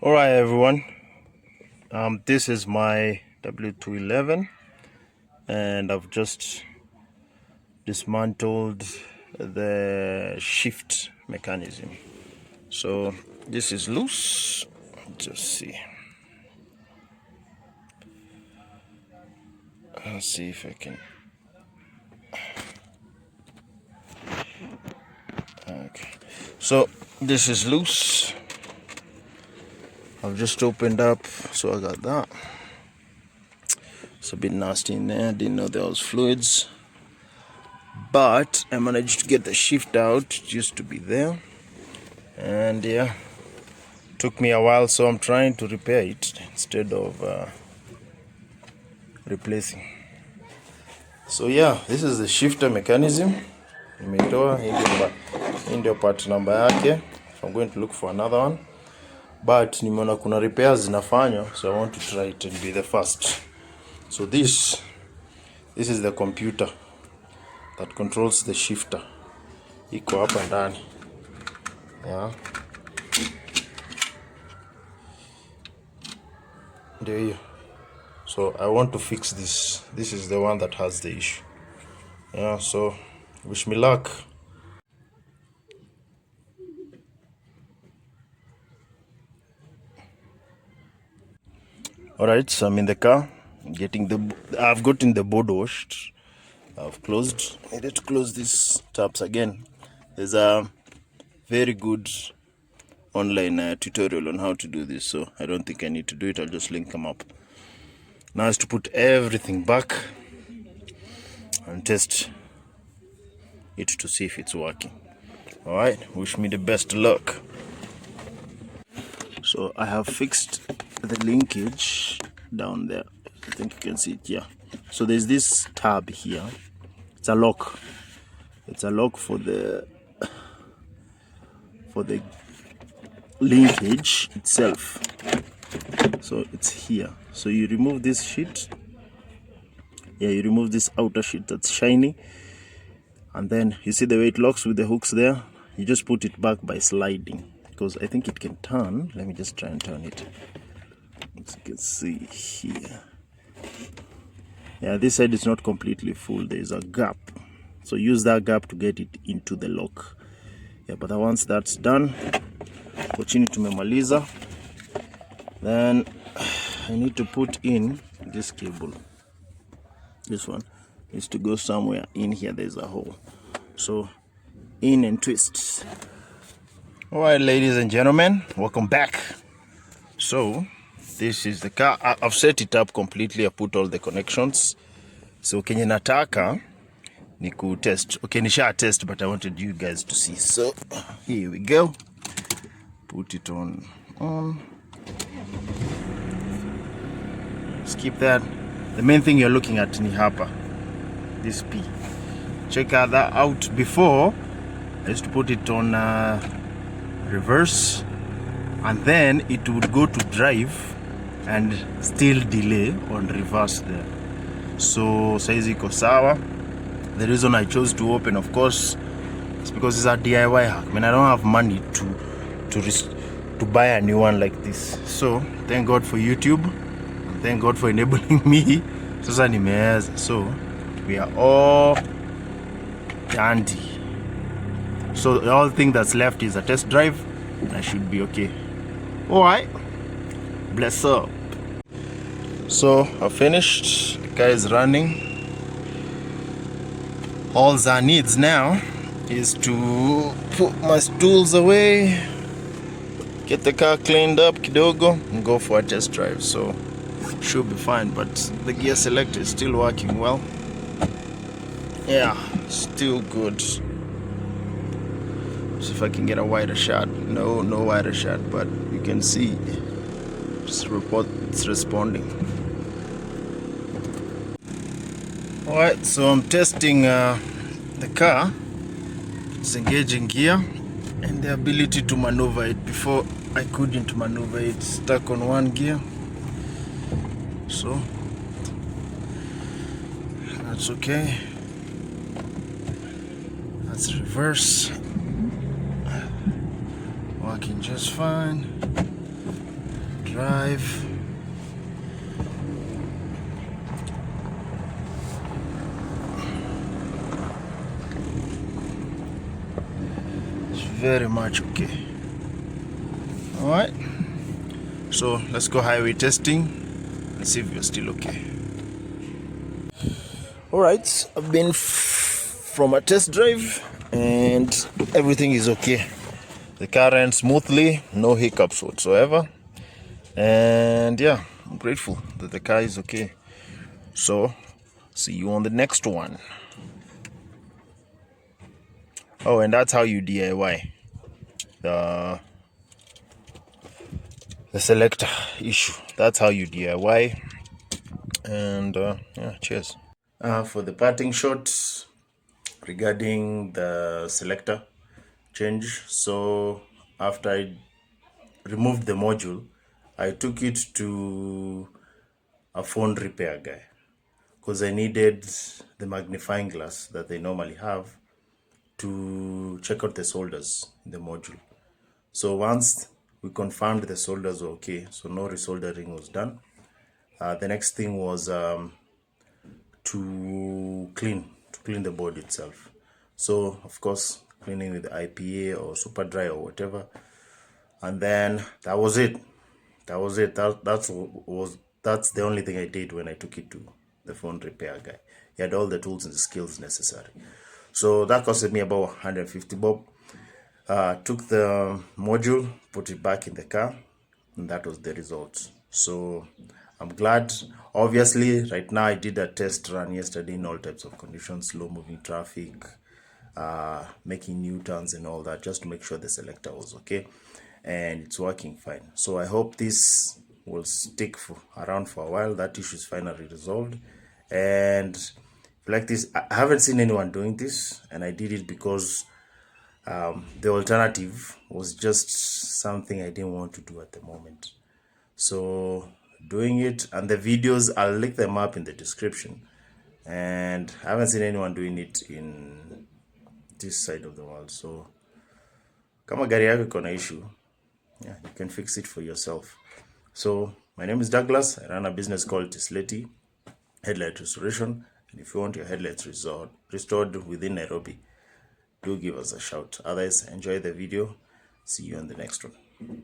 Alright everyone, this is my W211 and I've just dismantled the shift mechanism. So this is loose. Just see. Let's see if I can. Okay, so this is loose. I've just opened up, so I got that. It's a bit nasty in there. Didn't know there was fluids, but I managed to get the shift out. It used to be there, and yeah, took me a while. So I'm trying to repair it instead of replacing. So yeah, this is the shifter mechanism. Nimetoa hii ndio part number yake. I'm going to look for another one, but nimeona kuna repairs zinafanywa, so I want to try it and be the first. So this is the computer that controls the shifter. Iko hapa ndani. Yeah. Ndio hiyo. So I want to fix this. This is the one that has the issue. Yeah, so wish me luck. Alright, so I'm in the car, I've gotten the board washed. I've closed. I need to close these tabs again. There's a very good online tutorial on how to do this, so I don't think I need to do it. I'll just link them up. Now is to put everything back and test it to see if it's working. Alright, wish me the best luck. So I have fixed the linkage down there. I think you can see it, yeah. So there's this tab here. It's a lock. It's a lock for the linkage itself. So it's here. So you remove this sheet. Yeah, you remove this outer sheet that's shiny. And then you see the way it locks with the hooks there? You just put it back by sliding, because I think it can turn. Let me just try and turn it. As you can see here. Yeah, this side is not completely full. There is a gap. So use that gap to get it into the lock. Yeah, but once that's done, chini tumemaliza. Then I need to put in this cable. This one is to go somewhere in here. There's a hole. So in and twist. Alright, ladies and gentlemen, welcome back. So this is the car. I've set it up completely. I put all the connections. So kenye nataka ni ku test. Okay, nisha test, but I wanted you guys to see. So here we go. Put it on. Skip that. The main thing you're looking at ni hapa. This P. Check that out. Before I used to put it on reverse, and then it would go to drive and still delay on reverse there. So saizi iko sawa. The reason I chose to open, of course, is because it's a DIY hack. I mean, I don't have money to buy a new one like this. So thank God for YouTube, and thank God for enabling me. Sasa nimeweza. So we are all dandy. So the only thing that's left is a test drive, and I should be okay. Alright, bless up. So I finished. The car is running. All that needs now is to put my stools away, get the car cleaned up kidogo, and go for a test drive. So should be fine. But the gear selector is still working well. Yeah, still good. See if I can get a wider shot. No wider shot, but you can see it's responding. Alright, so I'm testing the car. It's engaging gear and the ability to maneuver it. Before I couldn't maneuver it, stuck on one gear. So that's okay. That's reverse. Working just fine. drive. It's very much okay. All right, so let's go highway testing and see if you're still okay. All right, I've been from a test drive and everything is okay. The car ran smoothly, no hiccups whatsoever, and yeah, I'm grateful that the car is okay. So see you on the next one. Oh, and that's how you DIY the selector issue. That's how you DIY. And yeah, cheers. For the parting shot regarding the selector change, so after I removed the module, I took it to a phone repair guy because I needed the magnifying glass that they normally have to check out the solders in the module. So once we confirmed the solders were okay, so no resoldering was done, the next thing was to clean the board itself. So of course, cleaning with IPA or super dry or whatever, and then that was it. That's the only thing I did when I took it to the phone repair guy. He had all the tools and the skills necessary. So that costed me about 150 bob. Took the module, put it back in the car, and that was the result. So I'm glad. Obviously, right now I did a test run yesterday in all types of conditions, slow moving traffic, making U-turns and all that, just to make sure the selector was okay, and it's working fine. So I hope this will stick around for a while. That issue is finally resolved, and like this, I haven't seen anyone doing this, and I did it because the alternative was just something I didn't want to do at the moment. So doing it, and the videos, I'll link them up in the description, and I haven't seen anyone doing it in this side of the world. So kama gari yako iko na issue, yeah, you can fix it for yourself. So my name is Douglas. I run a business called Tisleti Headlight Restoration, and if you want your headlights restored within Nairobi, do give us a shout. Otherwise, enjoy the video. See you on the next one.